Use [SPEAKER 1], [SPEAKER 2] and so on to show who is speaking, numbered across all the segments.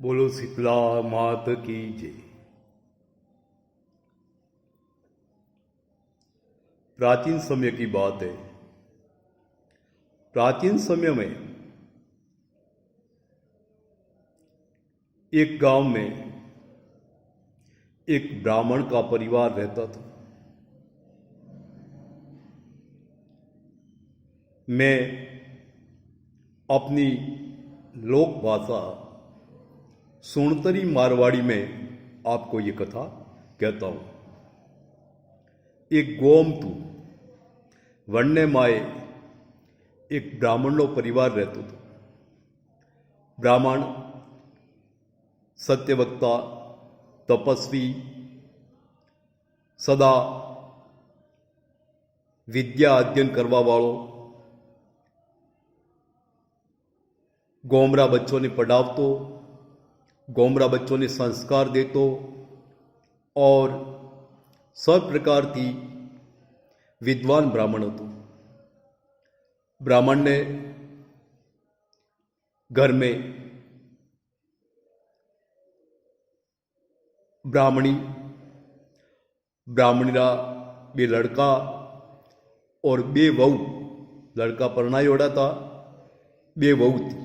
[SPEAKER 1] बोलो शीतला मात की जय। प्राचीन समय की बात है। प्राचीन समय में एक गांव में एक ब्राह्मण का परिवार रहता था। मैं अपनी लोक भाषा सोनतरी मारवाड़ी में आपको ये कथा कहता हूँ। एक गोमतु वन्य माए एक ब्राह्मणों परिवार रहतो था। ब्राह्मण सत्यवक्ता, तपस्वी, सदा विद्या अध्ययन करवा वालों, गोमरा बच्चों ने पढ़ावतो, गोमरा बच्चों ने संस्कार देतो और सब प्रकार की विद्वान ब्राह्मण હતો। ब्राह्मण ने घर में ब्राह्मणीरा बे लड़का और बे वहू, लड़का परणायोड़ा था, बे वहू थी।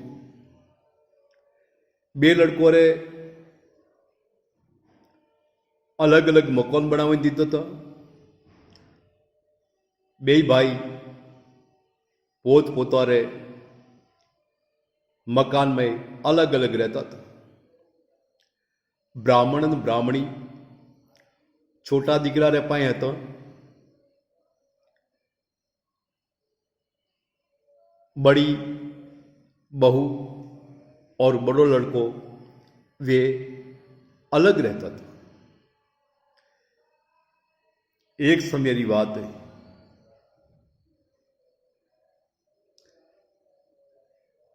[SPEAKER 1] बे लड़कों रे अलग अलग मकान बनावी दीधो था। बे भाई पोत पोतारे मकान में अलग अलग रहता था। ब्राह्मण और ब्राह्मणी छोटा दीकरा रे पाए तो बड़ी बहू और बड़ो लड़को वे अलग रहता था। एक समय की बात है,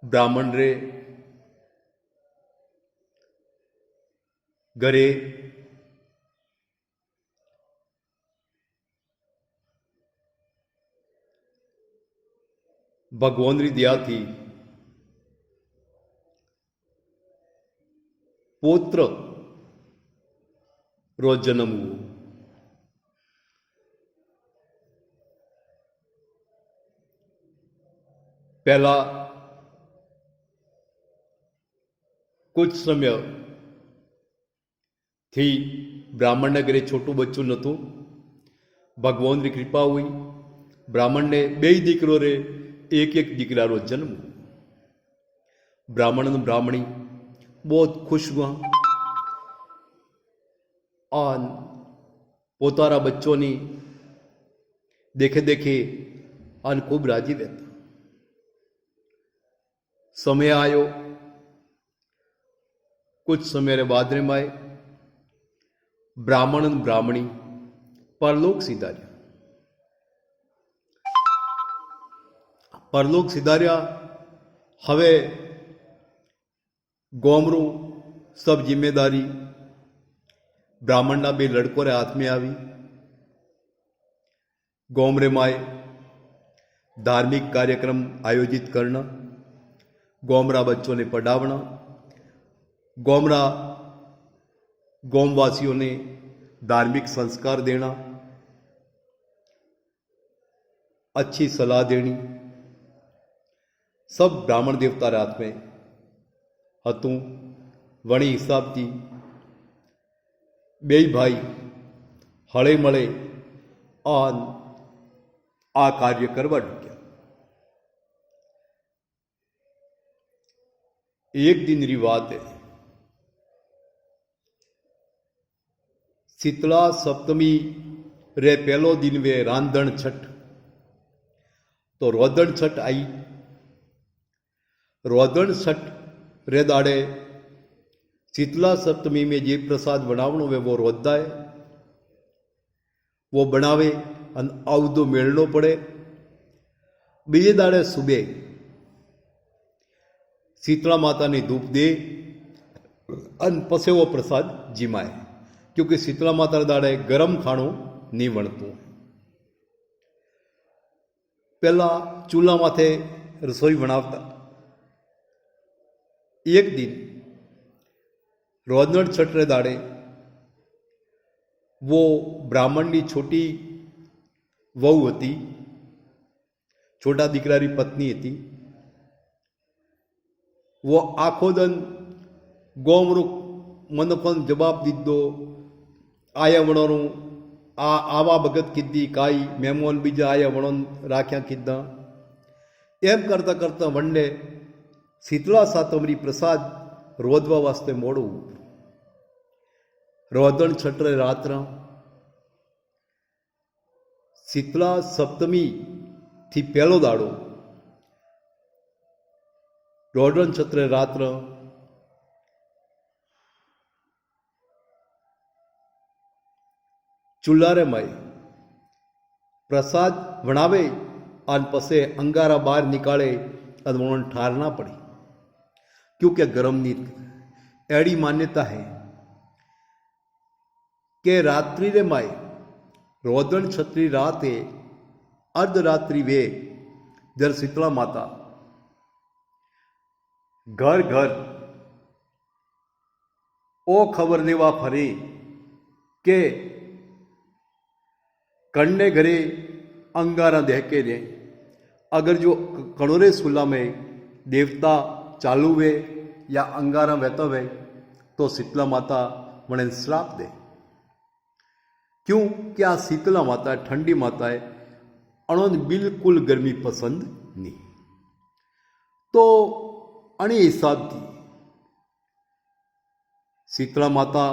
[SPEAKER 1] ब्राह्मण रे घरे भगवान री दया थी पौत्र रो जन्म हुओ। पहला कुछ समय थी ब्राह्मण ने घरे छोटू बच्चू नतु। भगवान की कृपा हुई, ब्राह्मण ने बे दीकरो रे एक एक दीकरा रो जन्म हुओ। ब्राह्मण और ब्राह्मणी बहुत खुश हुआ और पोतारा बच्चों ने देखे देखे आन खूब राजी रहता। समय आयो, कुछ समय रे बाद में आए ब्राह्मण और ब्राह्मणी परलोक सिधार्या। परलोक सिधार्या। हवे गोमरू सब जिम्मेदारी ब्राह्मणना बे लड़कों रे हाथ में आई। गोमरे माए धार्मिक कार्यक्रम आयोजित करना, गोमरा बच्चों ने पढ़ावना, गोमरा गोमवासियों ने धार्मिक संस्कार देना, अच्छी सलाह देनी, सब ब्राह्मण देवता रात में हतुं। वणी हिसाब थी बे भाई हळे मळे आन आ कार्य करवा ढूंढ्या। एक दिन री बात है, शीतला सप्तमी रे पहलो दिन वे रांधण छठ। तो रोदन छठ आई। रोदन छठ रे दाड़े शीतला सप्तमी में जे प्रसाद बनावनो वे वो रोदा है, वो बनावे अन आवदो मेलनो पड़े। बीजे दाड़े सुबह शीतला माता ने धूप दे अन पसे वो प्रसाद जिमाए, क्योंकि शीतला माता दाड़े गरम खाणो नहीं वणतो। पहला चूल्हा माथे रसोई बनावता। एक दिन रोदन छठरे दाड़े वो ब्राह्मण की छोटी वहू थी, छोटा दीकरानी पत्नी थी। वो आखो दिन गोमरूक मनोखन जवाब दीधो, आया वणोरू आवा भगत कीधी, काई मेहमान बीजा आया वणोन राख्या कीधा। एम करता करता वंडे शीतला सातमरी प्रसाद रोदवा वास्ते मोड़ू। रोदन छठरे रात्र शीतला सप्तमी थी पहलो दाड़ो, रोदन छठरे रात्र चूल्हारे माई प्रसाद वणावे और पसे अंगारा बाहर निकाले और उन्होंने ठारना पड़ी, क्योंकि गरम नींद। एड़ी मान्यता है कि रात्रि रे माए रोदन छत्री रात है अर्धरात्रि वे जर शीतला माता घर घर ओ खबर लेवा फरे के कण्णे घरे अंगारा दहके रहे। अगर जो कणोरे सुला में देवता चालू वे या अंगारा वहता वे तो शीतला माता वणे श्राप दे। क्यों? कि आ शीतला माता है, ठंडी माता है, अणोन बिल्कुल गर्मी पसंद नहीं। तो अणी हिसाब थी शीतला माता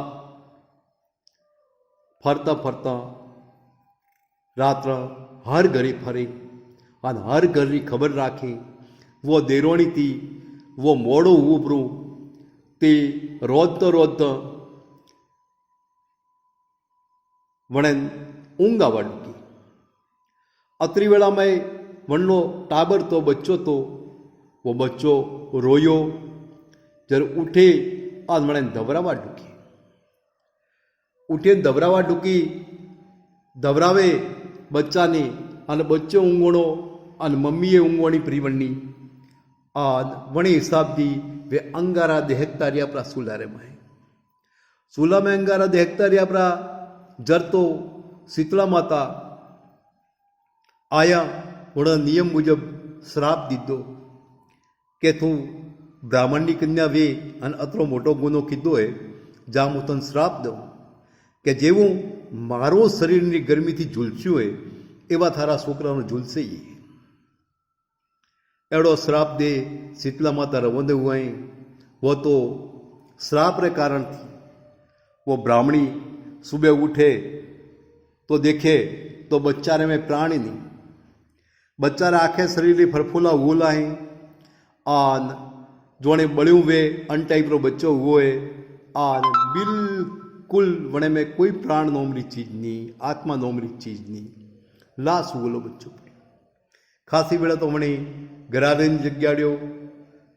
[SPEAKER 1] फरता फरता रात्र हर घरे फरे और हर घर की खबर राखे। वो देरोणी थी, वो मोड़ो उभरू ते रोदतो रोदतो वणे ऊँघ आवा डूकी। अतरी वेला में वणनो टाबर तो बच्चो तो वो बच्चो रोयो। जर उठे आज वणे धवरावा डूकी, उठे धवरावा डूकी, धवरावे बच्चा ने अने बच्चो ऊँघणो अने मम्मीए ऊँघवानी प्रीवणी। आज वणी हिसाब थी वे अंगारा देहकता रहा अपना सुलारे में। सुला में अंगारा देहकता रहा अपना जर तो शीतला माता आया उन्होंने नियम मुजब श्राप दीधो कि तू ब्राह्मण की कन्या वे अने अतरो मोटो गुनो कीधो है, जा हूँ तने श्राप दूँ कि जेवू मारो शरीर की गर्मी थी झूलस्यु है एवा थारा छोकरा झूलसे ही। एड़ो श्राप दे शीतला माता रवंदे हुए। वो तो श्राप रे कारण थी वो ब्राह्मणी सुबह उठे तो देखे तो बच्चारे में प्राण ही नहीं। बच्चारे आखे शरीर की फरफूला हुला है आन जोने बड़ियों वे अन टाइप रो बच्चो हुए आन बिल्कुल वने में कोई प्राण नोमरी चीज नहीं, आत्मा नोमरी चीज नहीं, लाश हुलो बच्चो। खासी वेला तो वने घरारेन जग्याड्यो,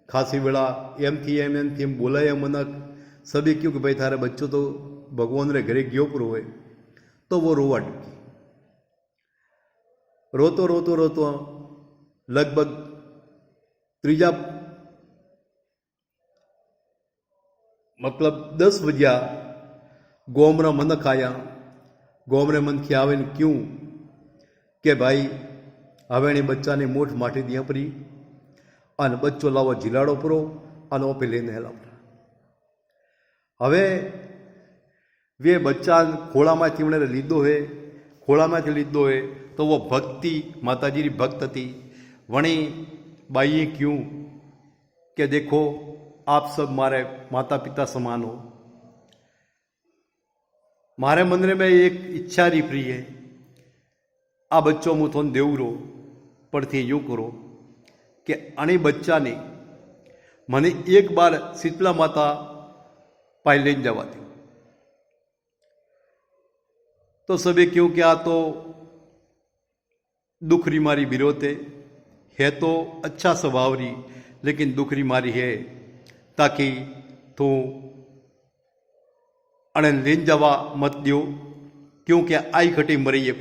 [SPEAKER 1] खासी वेला एम थी बोलाया मनक सभी क्यों कि भाई थारे बच्चो तो भगवान रे घरे गयो पर हुए। तो वो रोवा डूकी। रोतो रोतो रोतो लगभग त्रीजा मतलब 10 बजिया गोमरा मनक आया। गोमरे मनखी आवे ने क्यों कि भाई हवे बच्चा ने मोठ माटी दिया परी अने बच्चो लावा झीलाड़ो परो अने ओपे लेने हेला परा। हवे वे बच्चा खोड़ा में उन्हें लीधो है, खोड़ा में लीधो है तो वो भक्ति माताजी की भक्त थी। वणी बाई क्यों कि देखो आप सब मारे माता पिता समान हो। मारे मन में एक इच्छा रही प्रिय है, आ बच्चों मुँह थोन देवरो पर थी यूँ करो कि अणी बच्चा ने मने एक बार शीतला माता पाई ले जवा दी। तो सभी क्यों क्या तो दुखरी मारी विरोध है तो अच्छा स्वभाव री, लेकिन दुखरी मारी है ताकि तू अने लेन जवा मत दियो क्योंकि आई खटी मरी है।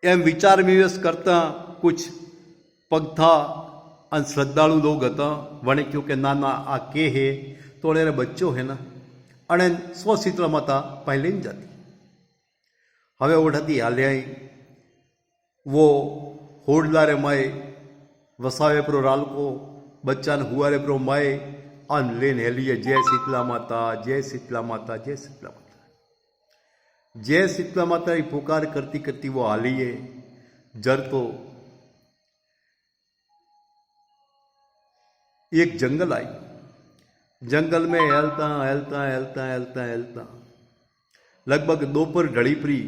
[SPEAKER 1] एम विचार विमर्श करता कुछ पगथा अन श्रद्धालु लोग था वणे क्योंकि नाना आ के है तो अड़े बच्चो है ना अने स्व शीतला माता पाई लेन जाती। हवे ओढ़ती हाल्याई वो होड़लारे माए वसावे प्रो रालको बच्चा ने हुआरे प्रो माए अन लेन हेलिए जय शीतला माता जय शीतला माता जय शीतला माता। जय शीतला माता की पुकार करती करती वो हालिए जर तो एक जंगल आई। जंगल में हेलता हेलता हेलता हेलता हेलता लगभग दोपहर ढड़ी पड़ी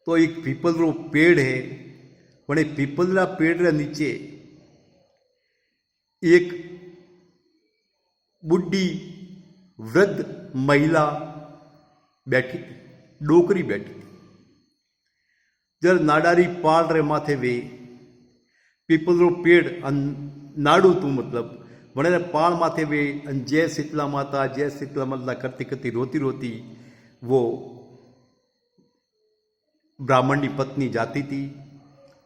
[SPEAKER 1] तो एक पीपल रो पेड़ है। वने पीपल रा पेड़ रे नीचे एक बुढ़ी वृद्ध महिला बैठी थी, डोकरी बैठी थी। जर नाडारी पाल रे माथे वे पीपल रो पेड़ नाडू तू मतलब वने पाल माथे वे जय शीतला माता करती करती रोती रोती वो ब्राह्मण की पत्नी जाती थी।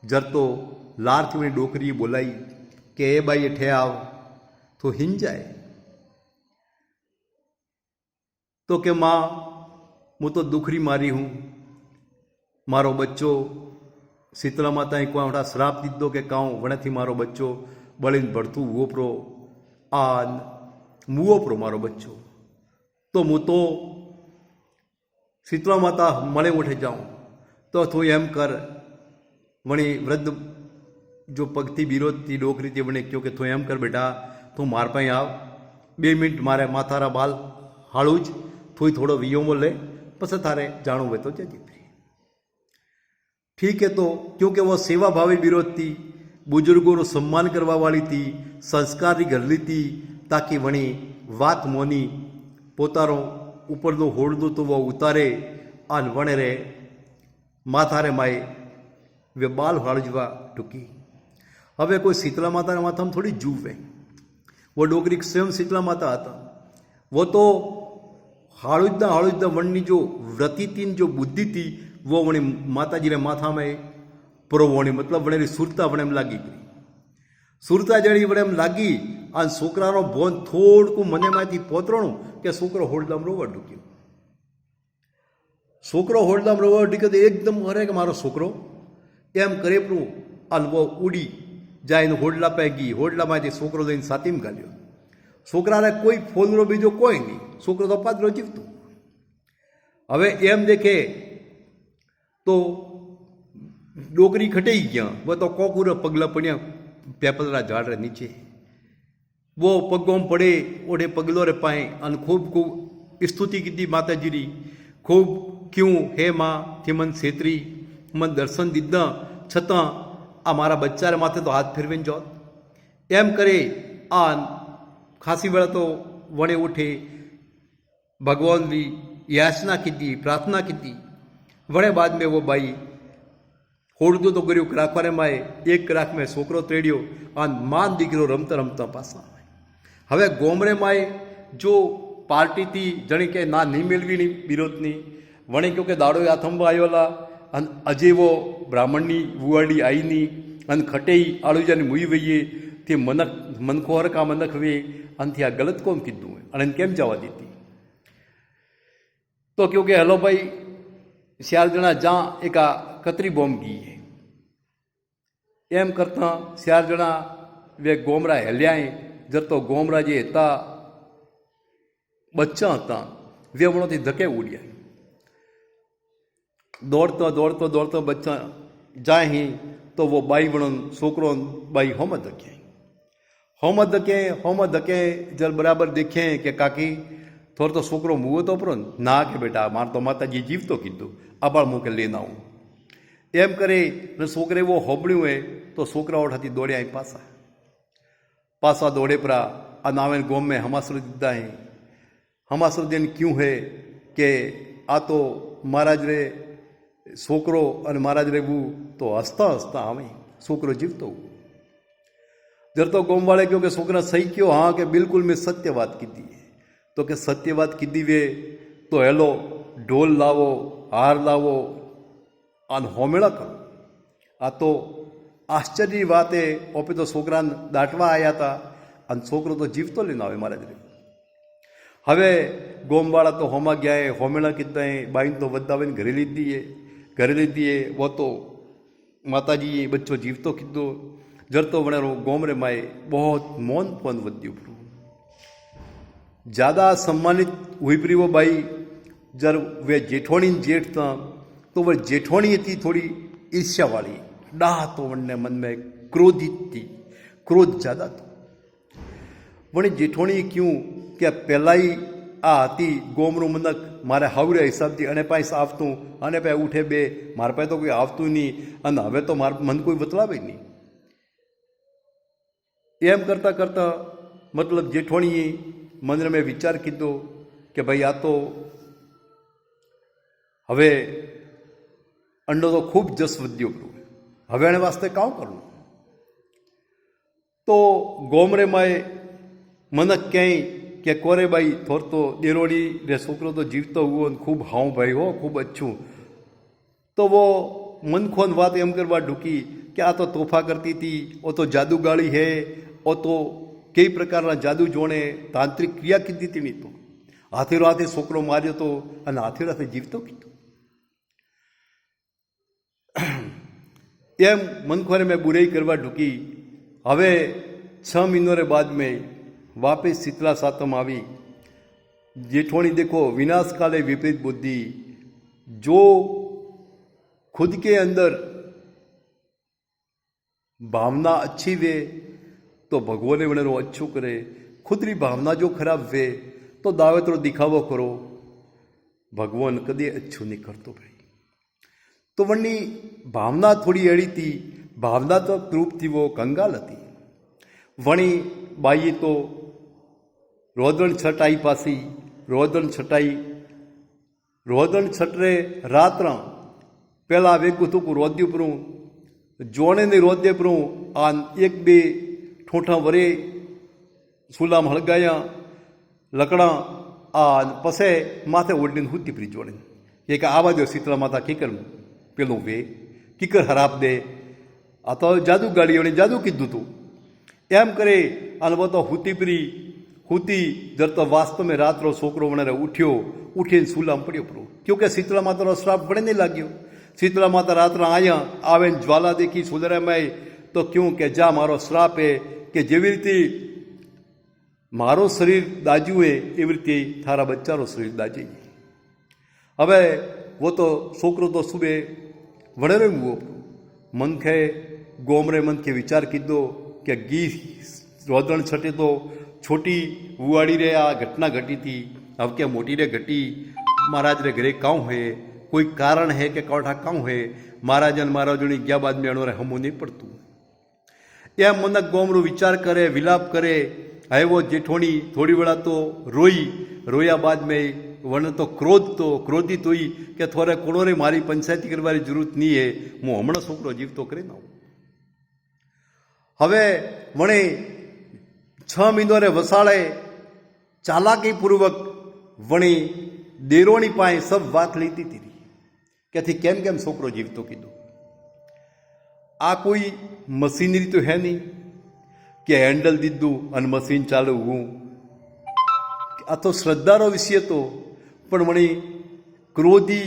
[SPEAKER 1] जर तो लार थी उन्हें डोकरी बोलाई कि ए भाई अठे आव तो हिन जाए। तो के माँ मु तो दुखरी मारी हूँ, मारो बच्चो शीतला माता कोई वटा श्राप दीधो के काऊँ वणे थी मारो बच्चो बळीने भरतू हुओ प्रो आ मुओ प्रो मारो बच्चो। तो मु तो शीतला माता मळे उठे जाऊँ तो तू एम कर। वणी वृद्ध जो पगती विरोध थी डोकरी थी वणे क्यों कि तू एम कर बेटा तू मार पाई आव 2 मिनट मारे माथारा बाल हाड़ूज थोड़ी थोड़ो वियोमो ले पस थारे जाणू हो तो जजी। ठीक है। तो क्योंकि वो सेवा भावी विरोध थी, बुजुर्गों रो सम्मान करवा वाली थी, संस्कारी घरली थी, ताकि वणी वात मोनी पोतारो ऊपर दो होड़ दो तो वो उतारे अन वणे रे माथारे माए वे बाल हाड़जवा टूकी। हवे कोई शीतला माता माथा में थोड़ी जूव है। वो डोगरी स्वयं शीतला माता था। वो तो हाड़ुजदा वणनी जो व्रति थी जो बुद्धि थी वो वणी माता जी रे माथा में प्रोवणी मतलब वणे सुरता वणे में लागी गई। सुरता जड़ी वणे में लागी आ छोकरानो बोन थोड़कू मने मांथी पोतरणु के छोकरो होड़दाम रोवा ढूक्यो। छोकरो होड़दाम रोवा ढूक्यो तो एकदम अरे के मारो छोकरो एम करे प्रू अन वो उड़ी जाए होड़ला पे गई। होड़ला में छोकरो लईने सातीम घाल्यो। छोकरा ने कोई फोलरो बीजो कोई नहीं, छोकरो तो पादरो जीवतो। हवे एम देखे तो डोकरी खटाई गया। वो तो कोकूर पगला पड़िया पेपलरा झाड़ रे नीचे। वो पगों पड़े ओढ़े पगलो रे पाए अन खूब खूब स्तुति की माता जी री। खूब क्यों हे माँ थी मन सेतरी मन दर्शन दीदा छता आ मारा बच्चा रे माथे तो हाथ फेरवीने जोत एम करे। आन खासी वेला तो वणे उठे भगवान की याचना की प्रार्थना की। वणे बाद में वो बाई होड़दो तो कर्यो राखवाने माए एक राख में छोकरो तेड़ियो अन मान दीकरो रमता रमता पासा। हवे गोमरे माए जो पार्टी थी जणी के ना नहीं मिलवी नहीं विरोधनी वणे क्योंकि दाड़ो हाथम आयोला अन अजे वो ब्राह्मणनी वुआड़ी आई नहीं अन खटेई आलूजानी मुई वईए ते मनक मनखोहर का मनक वे अन थी आ गलत कोम कीधुं अने केम जवा दीती। तो क्योंकि हेलो भाई सियाल जणा जा एक आ कतरी बॉम्ब गई है एम करता सियाल जणा वे गोमरा हेल्याए। जर तो गोमरा जे था बच्चा था वे वणों थी धके उड़िया। दौड़ता दौड़ता दौड़ता बच्चा जाए ही तो वो बाई वणन छोकरो बाई होम धके जल बराबर देखे कि काकी थोड़ तो छोकरो मुँह तो परो ना के बेटा मार तो माता जी जीव तो कीधु आबाड़ मुँह के लेना आऊँ एम करे ने छोकरे वो होबड़ियों है तो छोकरा उठाती दौड़े आई पासा दौड़े परा अनावन गोम में हमासर दीदा है। हमासर दिन क्यों है कि आ तो महाराज रे छोकरो और महाराज रे वो तो हंसता हंसता आवे छोकरो जीवतो जर तो गोम वाले क्योंकि छोकरा सही क्यों हाँ कि बिल्कुल मैं सत्य बात की है। तो कि सत्य बात की वे तो हेलो ढोल लावो हार लावो अन होमेड़ा करो। आ तो आश्चर्य बात है ओपे तो छोकरा दाटवा आया था अन छोकरो तो जीवतो लेना आवे महाराज रे। હવે ગોમવાળા તો હોમાં ગયા એ હોમેણા કીધા એ બાઈને તો વધાવીને ઘરે લીધી वो तो माता जी ये बच्चों जीवतो कीधो जरतो वणेरो गोमरे माए बहुत मौन पन वद्यु प्रभु ज़्यादा सम्मानित हुई प्री वो बाई जर वे जेठोणी जेठ था तो वह जेठोणी थी थोड़ी ईर्ष्या वाली डाह तो वनने मन में क्रोधित थी क्रोध ज़्यादा था वणे जेठोणी क्यों क्या पहला ही आ हती गोमरू मनक मारे हावरे हिसाबथी अने पास आवतुं अने पे उठे बे मारे पास तो कोई आवतुं नहीं अने हवे तो मार मन कोई बतलावे नहीं एम करता करता मतलब जेठोणीए मन में विचार कीधो कि भाई आ तो हवे अंडो तो खूब जस वध्यो हवे एने वास्ते कां करवुं तो गोमरे माए मनक कहीं कि कोरे भाई थोर तो देरोड़ी रे छोकरो तो जीवतो हुओ खूब हाँ भाई हो खूब अच्छू तो वो मन खोन बात एम करवा ढूकी कि आ तो तोहफा करती थी वो तो जादूगाड़ी है वो तो कई प्रकार जादू जोड़े तांत्रिक क्रिया कीधी थी नहीं तो हाथेरो हाथे छोकरो मार्यो तो अने हाथेरो हाथे जीवतो कीधो एम मनखोरे में बुराई करवा ढूकी हवे 6 महीनों रे बाद में वापिस शीतला सातम आई जेठोणी देखो विनाश काले विपरीत बुद्धि जो खुद के अंदर भावना अच्छी वे तो भगवान वनेरो अच्छू करे खुद री भावना जो खराब वे तो दावेतरो दिखावो करो भगवान कदे अच्छू नहीं करतो भाई तो वनी भावना थोड़ी एड़ी थी भावना तो रूप थी वो कंगाल थी वणी बाई तो रोदन छट आई पासी रोदन छटाई रोदन छटरे रात्र पहला वेगू थूक रोद्यू परू जोने ने रोद्य परू आन एक बे ठोठा वरे सूलाम हड़गाया लकड़ा आन पसे माथे ओढ़ने हुती परी जोड़े ये का आवा दो शीतला माता कीकर पेलो वे कीकर हराप दे आ तो जादू गाड़ी ने जादू कीधु तू एम करे अन वो तो हुती जर तो वास्तव में रात्रो छोकरो वणे उठ्यो उठीने सूलाम पड़ियो परो क्योंकि शीतला माता रो श्राप बड़े नहीं लाग्यो शीतला माता रात्र आया आवे ज्वाला देखी सुधरे में तो क्यों के जा मारो श्राप है कि जेवी रीते मारो शरीर दाज्यू है एवी रीते थारा बच्चा रो शरीर दाजी हवे वो तो छोकरो तो सुबह वड़ेरो हुओ मनखे गोमरे मन के विचार कीधो कि गी रोदन छटे तो छोटी बुआड़ी रे आ घटना घटी थी अब क्या मोटी रे घटी महाराज रे घरे काऊ है कोई कारण है कि कौठा काऊ है महाराजन महाराजोनी गया बाद में अणोरे हमू नहीं पड़तू या मनक गोमरू विचार करे विलाप करे है वो जेठोणी थोड़ी वेला तो रोया बाद में वन तो क्रोधित हुई कि थोड़े कोणो रे मारी पंचायती करवानी जरूरत नहीं है हूँ हमणा छोकरो जीवतो करे ना हवे वणे 6 महीनों रे वसाड़े चालाकी पूर्वक वणी देरोणी पाए सब बात लीती थी कि थी केम केम छोकरो जीवतो कीधो आ कोई मशीनरी तो है नहीं कि हेन्डल दीधु अने मशीन चालू हूँ आ तो श्रद्धारो विषय तो पण मने क्रोधी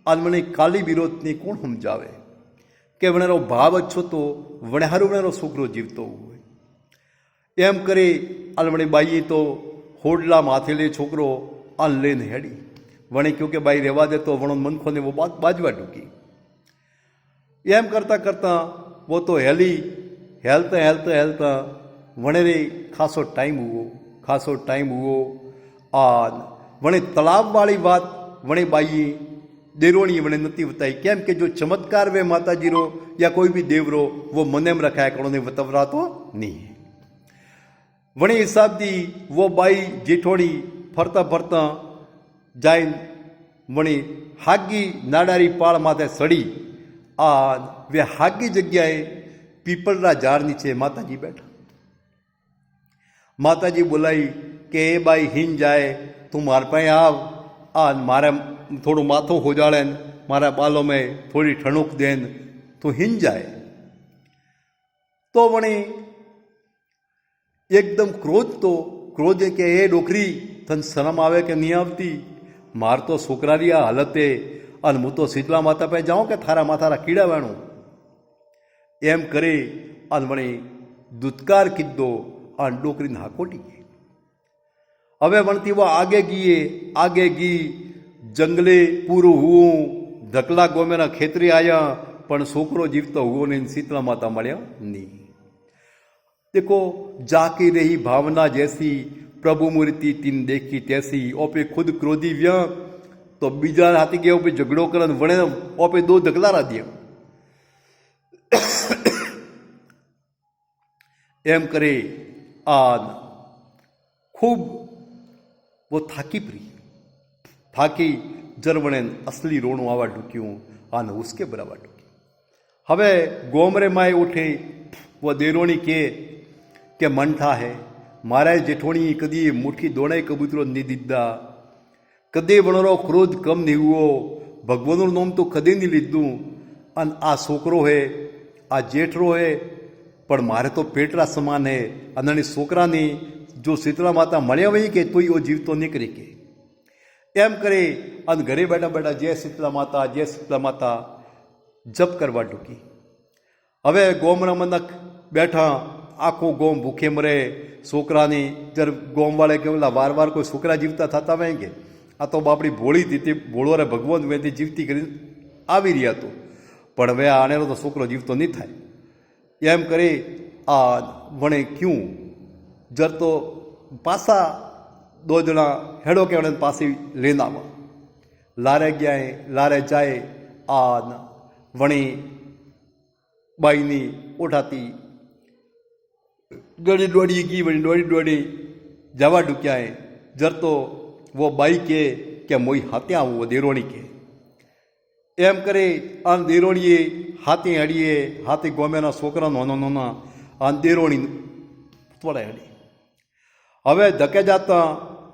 [SPEAKER 1] अने मने काली विरोध ने कोण समझावे कि वणेरो भाव अच्छो तो वणे हारू वणेरो छोकरो जीवतो हुए एम करे अलमणी बाई तो होडला माथेले छोकरो आ लेने हेड़ी वणे क्योंकि बाई रेवा दे तो वणो मनखो ने वो बाजवा ढूकी एम करता करता वो तो हेलता वणे रे खासो टाइम हुओ आ वणे तलाब वाली बात वणे बाई देरोणी वणे नती बताई केम के जो चमत्कार वे माताजी रो या कोई भी देव रो वो मने में रखा है कणो ने वतवरा तो नहीं है वणी हिसाब थी वो बाई जेठोड़ी फरता जाइन वणी हागी नाडारी पाड़ माथे सड़ी आ वे हागी जग्याए पीपलरा झाड़ नीचे माताजी बैठा माताजी बोलाई कि ए बाई हिन जाए तू मार पाए आव आ मारे थोड़ो माथो हो जाड़ेन मारा बालों में थोड़ी ठणुक देन तो हिन जाए तो वणे एकदम क्रोध के ए डोकरी તને શરમ આવે કે નહીં આવતી? માર તો છોકરાની આ હાલતે અને હું તો શીતલા માતા પાસે જાઉં કે થારા માથારા કીડા વેણું? એમ કરી અને વળી દુત્કાર કીધો અને ડોકરીને હાકોટી ગઈ. હવે વણતી वो आगे गई जंगले पूરું हुओं ધકલા ગોમેના ખેતરી આયા પણ છોકરો જીવતો હુઓ નહીં, શીતલા માતા મળ્યા નહીં. देखो जाकी रही भावना जैसी प्रभु मूर्ति तीन देखी तैसी. ओपे खुद क्रोधी व्या तो बीजा हाथी गया ओपे झगड़ो कर वणे ओपे दो धकलारा दिया. एम करे आन खूब वो થાકી જરવણે असली रोणું આવા ઢૂક્યું અને ઉસકે બરાબર ઢૂકી. હવે ગોમરે માય ઉઠે वो देरोणी के मन था है मारा जेठोणी कदी मुठी दोड़े कबूतरो नहीं दीदा, कदे वणरो क्रोध कम नहीं हुओ, भगवान नाम तो कदे नहीं लीधुं. अन आ छोकरो है आ जेठरो है पण मारे तो पेटरा समान है. अने छोकरा ने जो शीतला माता मळ्या वही के तो वो जीवतो निकली के एम करे. अन घरे बैठा बैठा जय शीतला माता जप करवा ढूकी. हवे गोमना मनक बैठा आखो गोम भूखे मरे. छोकरानी जर गोम वाले के बोला वार वार कोई छोकरा जीवता था वेंगे आ तो बापड़ी भोળી थी भोळो रे भगवान वेती जीवती कर आवी रह्या तो पण हवे आनेरो तो छोकरो जीवतो नहीं थाय. एम करे आ वणे क्यों जर तो पासा दो जना हेड़ो के पासी लेना आवा. लारे जाए आ वणी बाईनी उठाती डोड़ी की वही डोड़ी जवा ढुक्या है. जर तो वो बाई के मोई हाथे आऊँ वो देरोणी के एम करे. आन देरोणीए हाथे हड़ीए हाथे गोमेना छोकरा नोना आन देरोणी थोड़ा हड़ी. हवे धके जाता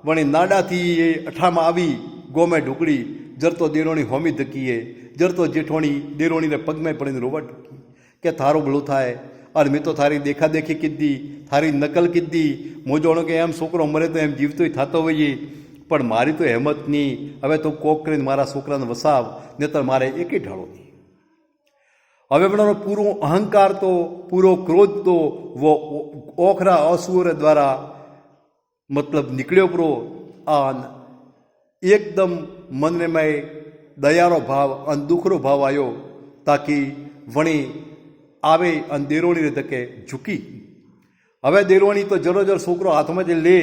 [SPEAKER 1] वणी नाडा थी अठामा आवी गोमे ढुकड़ी. जर तो देरोणी होमी धकीए. जर तो जेठोणी देरोणी ने पग में पड़ीने रोवा ढुकी के थारो भलो थाय और मैं तो थारी देखा देखी कीधी थारी नकल कीधी. मोजोणो के एम छोकरो मरे तो एम जीवतो थतो होईए पण मारी तो हेमत नहीं. हवे तो कोक करीने मारा छोकराने वसाव नेतर मारे एके ढाळो नहीं. हवे बनो पूरो अहंकार तो पूरो क्रोध तो वो ओखरा असुर द्वारा मतलब निकल्यो परो. आन एकदम मन में दयारो भाव अन दुखरो भाव आयो ताकि वणी आवे अन देरोणी रे धके झूकी. हवे देरोणी तो जरोजर छोकरो हाथ में ले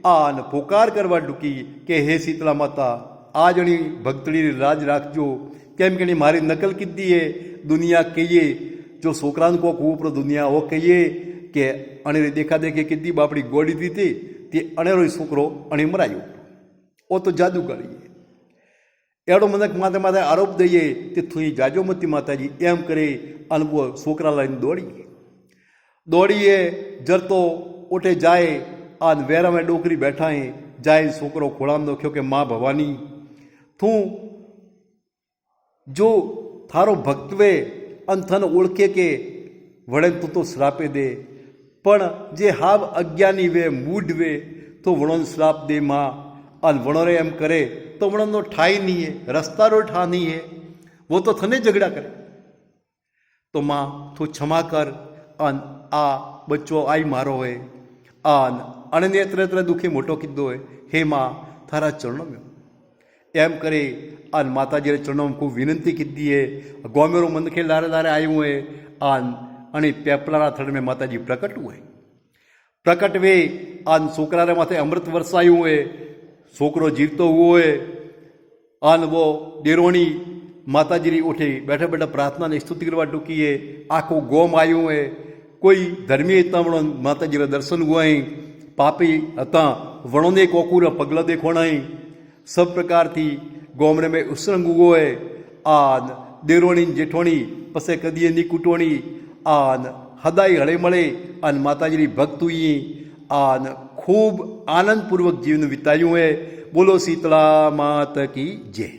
[SPEAKER 1] आन पोकार करवा ढूकी के हे शीतला माता आ जणी भक्तड़ी राज राखजो केम के मारी नकल कीधी है. दुनिया कहिए जो छोकरा को ऊपर दुनिया वो कहिए के अणे देखा देखी कीधी बापड़ी गोड़ी दी थी ते अणेरो छोकरो अणे मरायो. वो तो जादूगरी है. एड़ो मनक माथे माथे आरोप दईए ते थी जाजो मती माताजी एम करे. अन वो छोकरा लाइन दौड़ीए जर तो उठे जाए आन वेरा में डोकरी बैठा है जाए छोकरो खोड़ाम नोख्यो के माँ भवानी तू जो थारो भक्तवे अन थन ओळखे के वड़े तू तो श्रापे दे पण जे हाव अज्ञानी वे मूढ़ वे तो वणों श्राप दे माँ. अन वणोरे एम करे तो वणों ठाई नहीं है रस्ता रो ठा नहीं है वो तो थने झगड़ा करे. तो माँ तू क्षमा कर अन आ बच्चो आई मारो है आन अने एतरे दुखी मोटो कीधो है. हे माँ थारा चरणों में एम करे. आन माताजी रे चरणों में खूब विनंती कीधी है. गोमेरो मन के लारे लारे आयु है आन अने पेपलारा थड़ में माताजी प्रकट वे आन छोकरा रे माथे अमृत वरसायु है. छोकरो जीवतो हुओ है. आन वो देरोणी माताजी री उठे बैठा बैठा प्रार्थना ने स्तुति करवा ढूकी है. आखो गोम आयु है. कोई धर्मी इतना वणो माताजी रे दर्शन हुआ है. पापी हता वणों ने कोकूरा पगला देखोणाई. सब प्रकार थी गोमरे में उसरंग हुओ है. आन देरोणी जेठोणी पसे कदीए नी कुटोणी आन हदाई हड़े मळे आन माताजी री भक्त हुई आन खूब आनंदपूर्वक जीवन बितायु है. बोलो शीतला माता की जय.